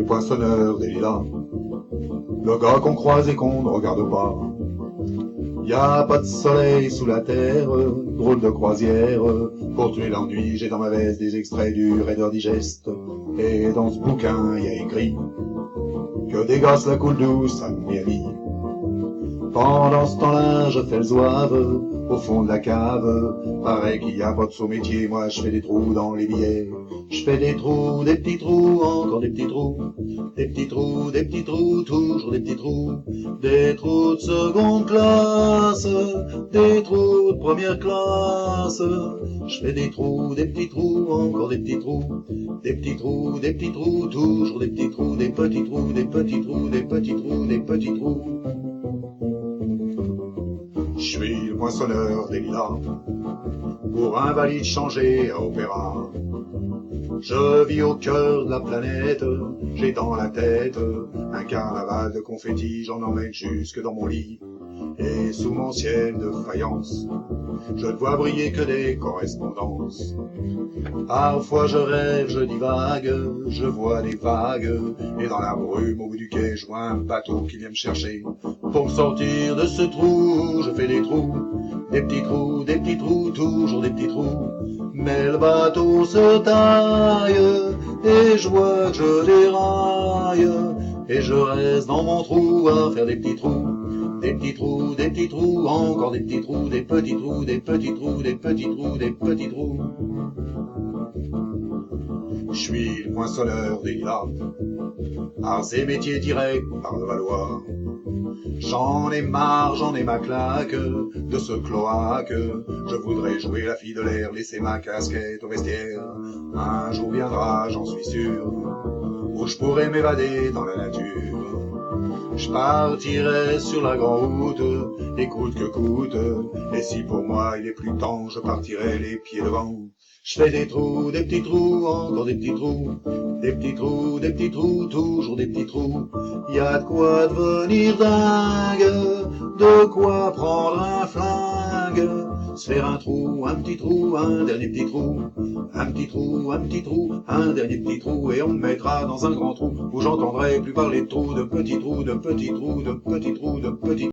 le poinçonneur des lilas, le gars qu'on croise et qu'on ne regarde pas. Y a pas de soleil sous la terre, drôle de croisière. Pour tuer l'ennui, j'ai dans ma veste des extraits du Reader Digest. Et dans ce bouquin, y a écrit que des gosses la coule douce à Miami. Pendant ce temps-là, je fais le zouave au fond de la cave. Pareil qu'il y a pas de saut métier, moi je fais des trous dans les billets. Je fais des trous, des petits trous, encore des petits trous. Des petits trous, des petits trous, toujours des petits trous. Des trous de seconde classe, des trous de première classe. Je fais des trous, des petits trous, encore des petits trous. Des petits trous, des petits trous, toujours des petits trous. Des petits trous, des petits trous, des petits trous, des petits trous. Je suis le poinçonneur des lilas, pour invalide changé à opéra. Je vis au cœur de la planète, j'ai dans la tête un carnaval de confettis, j'en emmène jusque dans mon lit. Et sous mon ciel de faïence, je ne vois briller que des correspondances. Parfois je rêve, je divague, je vois des vagues, et dans la brume au bout du quai, je vois un bateau qui vient me chercher. Pour me sortir de ce trou, je fais des trous, des petits trous, des petits trous, toujours des petits trous. Mais le bateau se taille, et je vois que je déraille, et je reste dans mon trou à faire des petits trous. Des petits trous, des petits trous, encore des petits trous, des petits trous, des petits trous, des petits trous, des petits trous. Je suis le poinçonneur des lilas, arts et métiers directs par le Valois. J'en ai marre, j'en ai ma claque de ce cloaque. Je voudrais jouer la fille de l'air, laisser ma casquette au vestiaire. Un jour viendra, j'en suis sûr, où je pourrai m'évader dans la nature. Je partirai sur la grande route, et coûte que coûte. Et si pour moi il est plus temps, je partirai les pieds devant. Je fais des trous, des petits trous, encore des petits trous. Des petits trous, des petits trous, toujours des petits trous. Y a de quoi devenir dingue, de quoi prendre un flingue. Se faire un trou, un petit trou, un dernier petit trou. Un petit trou, un petit trou, un dernier petit trou. Et on me mettra dans un grand trou, où j'entendrai plus parler de trous, de petits trous, de petits trous, de petits trous, de petits trous.